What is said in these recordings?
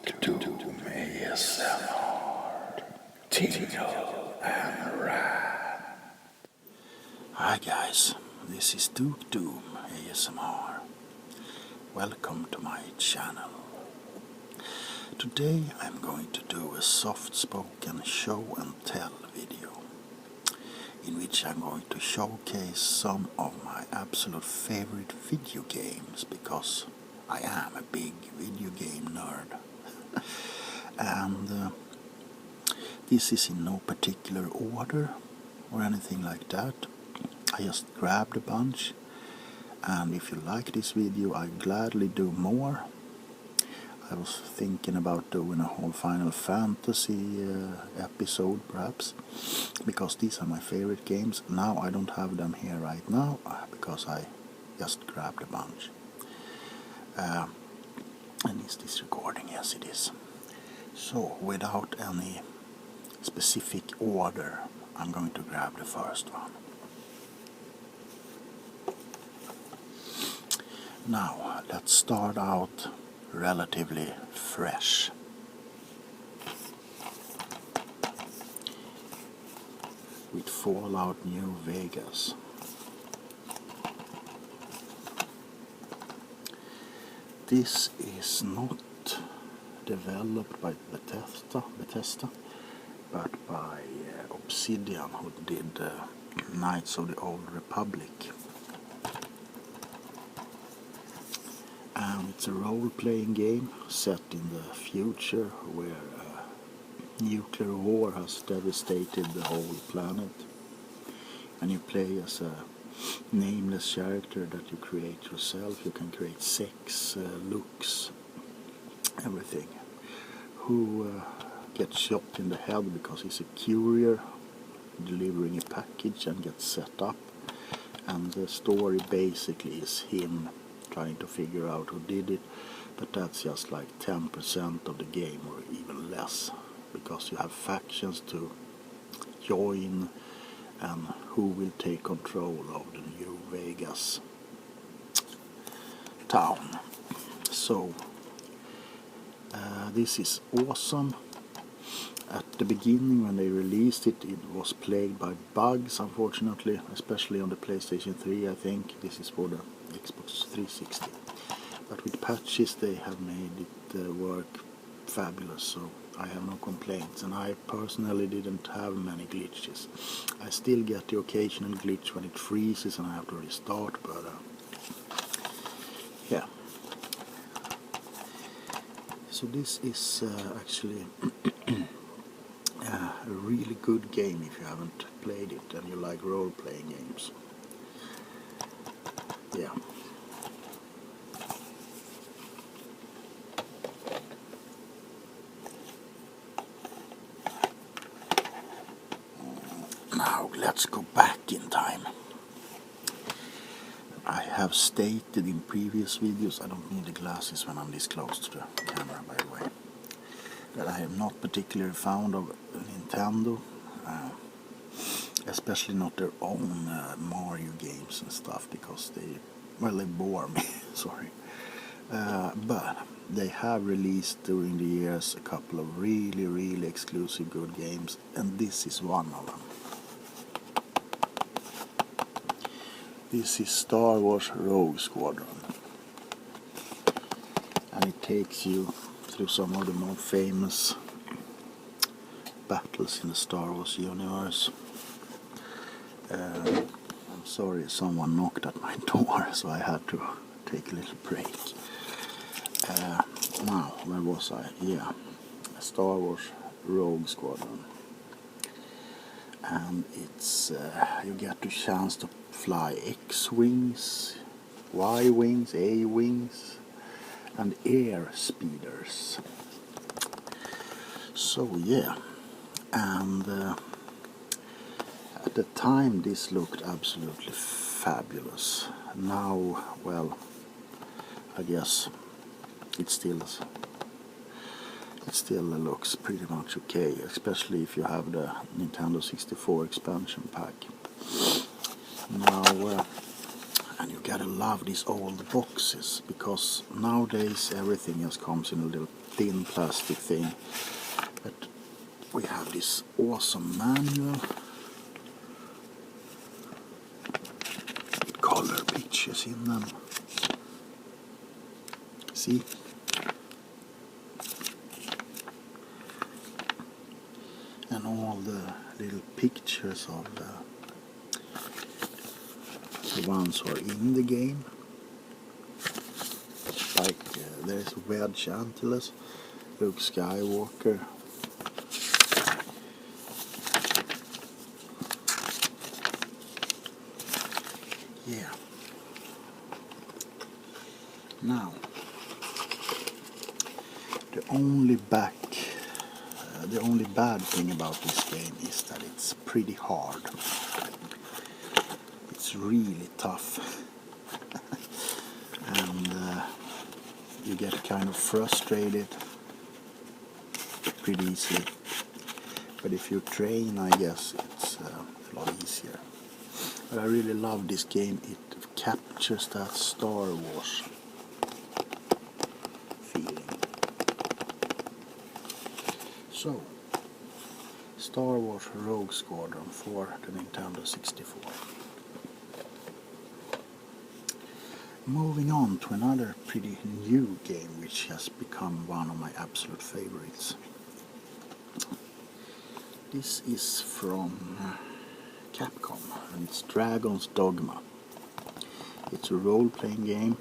Doom ASMR, Tingle and Rat. Hi guys, this is Doom ASMR. Welcome to my channel. Today I'm going to do a soft-spoken show and tell video in which I'm going to showcase some of my absolute favorite video games because I am a big video game nerd. And this is in no particular order or anything like that. I just grabbed a bunch, and if you like this video I gladly do more. I was thinking about doing a whole Final Fantasy episode perhaps, because these are my favorite games. Now I don't have them here right now because I just grabbed a bunch. And is this recording? Yes, it is. So without any specific order, I'm going to grab the first one. Now let's start out relatively fresh. With Fallout New Vegas. This is not developed by Bethesda, but by Obsidian, who did Knights of the Old Republic. And it's a role-playing game set in the future where nuclear war has devastated the whole planet. And you play as a nameless character that you create yourself. You can create sex, looks, everything. Who gets shot in the head because he's a courier delivering a package and gets set up. And the story basically is him trying to figure out who did it, but that's just like 10% of the game or even less, because you have factions to join and who will take control of the New Vegas town. So this is awesome. At the beginning when they released it, it was plagued by bugs, unfortunately, especially on the PlayStation 3. I think this is for the Xbox 360. But with patches they have made it work fabulous, so I have no complaints, and I personally didn't have many glitches. I still get the occasional glitch when it freezes and I have to restart, but yeah. So this is actually a really good game if you haven't played it and you like role-playing games. Yeah. Now let's go back in time. I have stated in previous videos, I don't need the glasses when I'm this close to the camera by the way, that I am not particularly fond of Nintendo, especially not their own Mario games and stuff, because they bore me, sorry. But they have released during the years a couple of really exclusive good games, and this is one of them. This is Star Wars Rouge Squadron, and it takes you through some of the more famous battles in the Star Wars universe. I'm sorry, someone knocked at my door, so I had to take a little break. Now, where was I? Yeah, Star Wars Rouge Squadron. And it's you get the chance to fly X-wings, Y-wings, A-wings, and air speeders. So yeah, and at the time this looked absolutely fabulous. Now, well, I guess it still looks pretty much okay, especially if you have the Nintendo 64 expansion pack. Now And you gotta love these old boxes, because nowadays everything just comes in a little thin plastic thing. But we have this awesome manual with color pictures in them. See? And all the little pictures of the ones who are in the game. Like there's Wedge Antilles, Luke Skywalker. Yeah. Now, the only bad thing about this game is that it's pretty hard. It's really tough. And you get kind of frustrated pretty easily. But if you train, I guess it's a lot easier. But I really love this game. It captures that Star Wars feeling. So, Star Wars Rouge Squadron for the Nintendo 64. Moving on to another pretty new game which has become one of my absolute favorites. This is from Capcom, and it's Dragon's Dogma. It's a role-playing game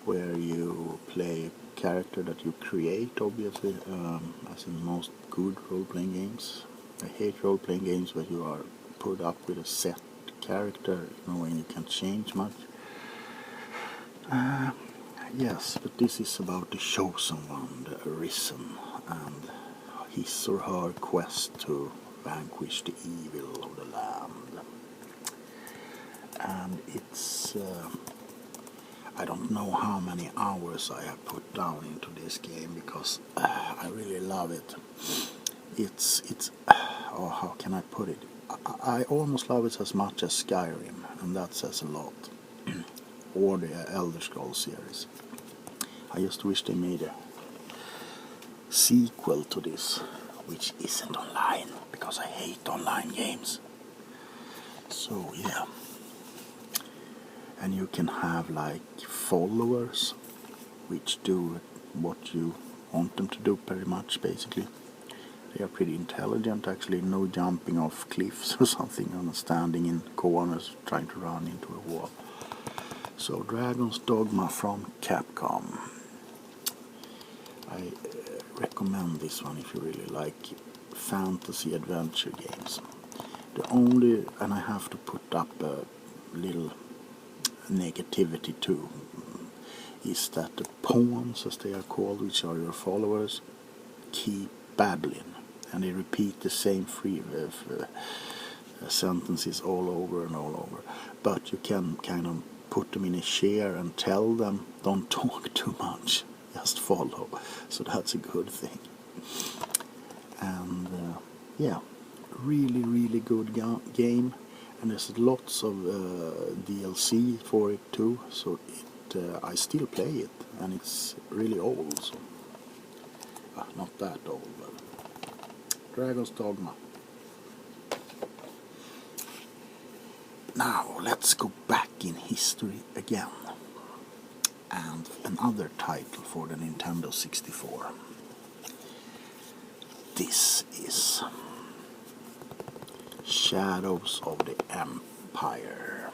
where you play a character that you create, obviously, as in most good role-playing games. I hate role-playing games where you are put up with a set character, knowing you can change much. Yes, but this is about the chosen one, the Arisen, and his or her quest to vanquish the evil of the land. And it's I don't know how many hours I have put down into this game, because I really love it. It's oh, how can I put it? I almost love it as much as Skyrim, and that says a lot. Or the Elder Scrolls series. I just wish they made a sequel to this, which isn't online, because I hate online games. So yeah. And you can have like followers which do what you want them to do, pretty much, basically. They are pretty intelligent, actually. No jumping off cliffs or something, and standing in corners trying to run into a wall. So, Dragon's Dogma from Capcom. I recommend this one if you really like fantasy adventure games. And I have to put up a little negativity too, is that the pawns, as they are called, which are your followers, keep babbling, and they repeat the same sentences all over and all over. But you can kind of put them in a chair and tell them, don't talk too much, just follow. So that's a good thing. And yeah, really good game. And there's lots of DLC for it too. So I still play it, and it's really old. So not that old, but Dragon's Dogma. Now let's go back in history again, and another title for the Nintendo 64. This is Shadows of the Empire,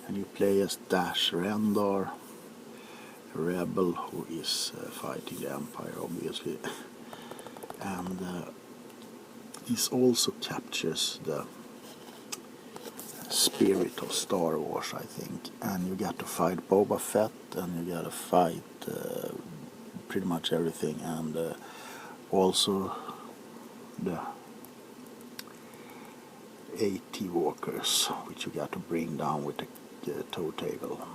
and you play as Dash Rendar, a rebel who is fighting the Empire, obviously, and this also captures the spirit of Star Wars, I think. And you got to fight Boba Fett, and you got to fight pretty much everything, and also the AT walkers, which you got to bring down with the tow table.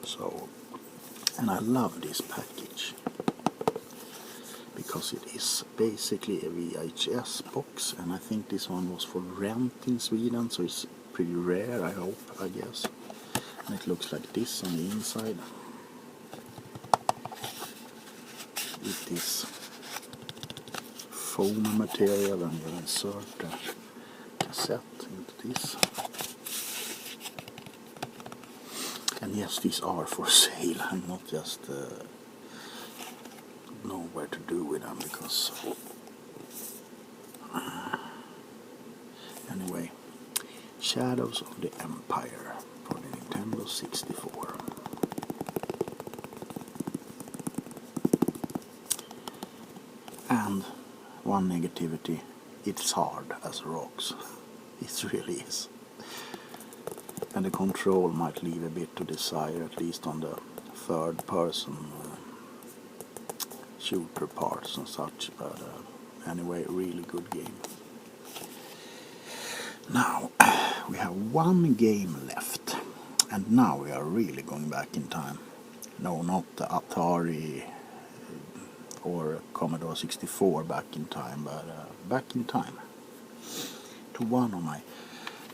So, and I love this package because it is basically a VHS box, and I think this one was for rent in Sweden, so it's pretty rare, I hope, I guess. And it looks like this on the inside. With this foam material, and you insert the cassette into this. And yes, these are for sale. I'm not just know where to do with them, because anyway, Shadows of the Empire for the Nintendo 64. And one negativity, it's hard as rocks. It really is. And the control might leave a bit to desire, at least on the third person shooter parts and such, but anyway, really good game. Now, we have one game left, and now we are really going back in time. No, not the Atari or Commodore 64 back in time, but back in time to one of my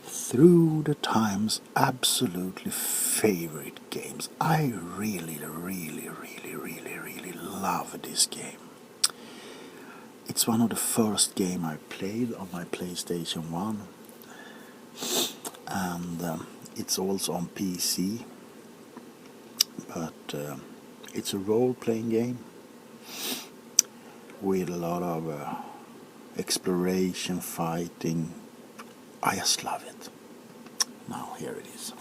through the times absolutely favorite games. I really love this game. It's one of the first game I played on my PlayStation 1, and it's also on PC, but it's a role-playing game with a lot of exploration, fighting. I just love it. Now here it is.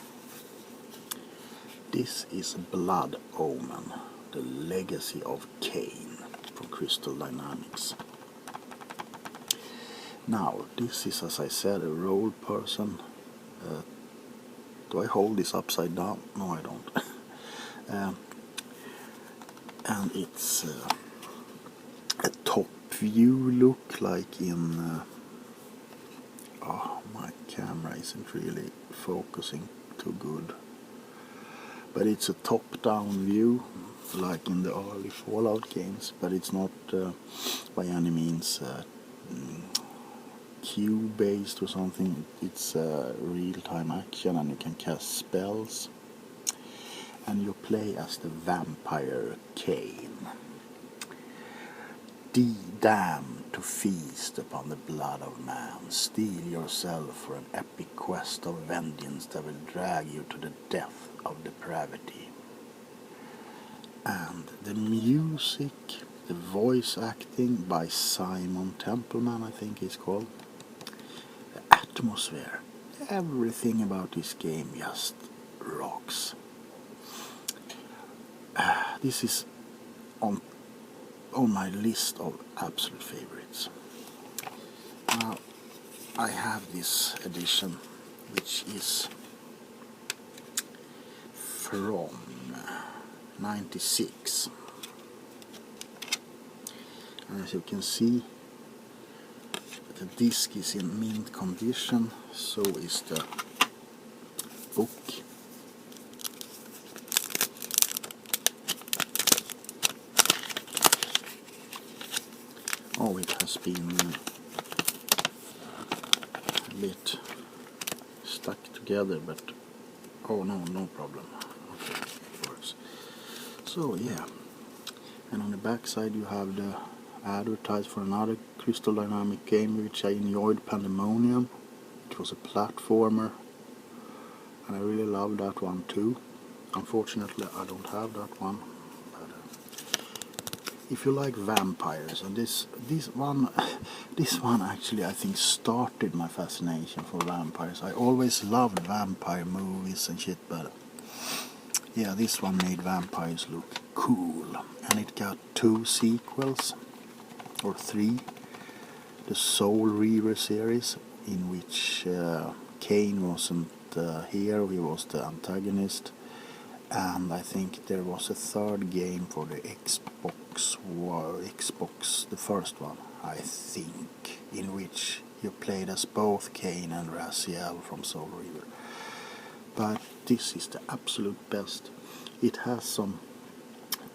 This is Blood Omen, the Legacy of Kain from Crystal Dynamics. Now this is, as I said, a role person. Do I hold this upside down? No, I don't. And it's a top view look, like in my camera isn't really focusing too good, but it's a top-down view like in the early Fallout games, but it's not by any means cube-based or something. It's real-time action, and you can cast spells, and you play as the vampire kain. Damned to feast upon the blood of man, steel yourself for an epic quest of vengeance that will drag you to the death of depravity. And the music, the voice acting by Simon Templeman, I think he's called, the atmosphere, everything about this game just rocks. This is on my list of absolute favorites. Now, I have this edition, which is from 96. And as you can see, the disc is in mint condition, so is the book. Oh, it has been a bit stuck together, but oh no problem. Okay, it works. So yeah, and on the back side you have the advertise for another Crystal Dynamic game which I enjoyed, Pandemonium. It was a platformer, and I really loved that one too. Unfortunately, I don't have that one. If you like vampires, and this one actually I think started my fascination for vampires. I always loved vampire movies and shit, but yeah, this one made vampires look cool, and it got 2 sequels or 3. The Soul Reaver series, in which Kain wasn't here, he was the antagonist. And I think there was a 3rd game for the Xbox, the first one, I think, in which you played as both Kain and Raziel from Soul Reaver. But this is the absolute best. It has some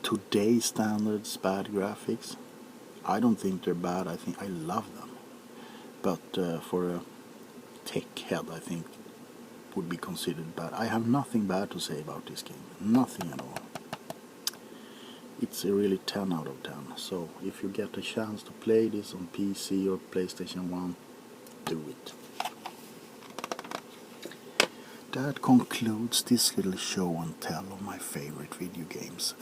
today's standards bad graphics. I don't think they're bad, I think I love them. But for a tech head, I think would be considered bad. I have nothing bad to say about this game. Nothing at all. It's a really 10 out of 10. So if you get a chance to play this on PC or PlayStation 1, do it. That concludes this little show and tell of my favorite video games.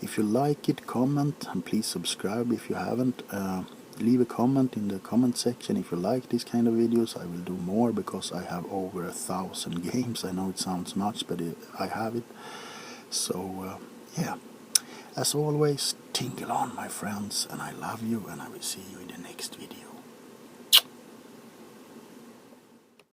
If you like it, comment, and please subscribe if you haven't. Leave a comment in the comment section if you like this kind of videos. I will do more because I have over 1,000 games. I know it sounds much, but I have it. So yeah, as always, tingle on my friends, and I love you, and I will see you in the next video.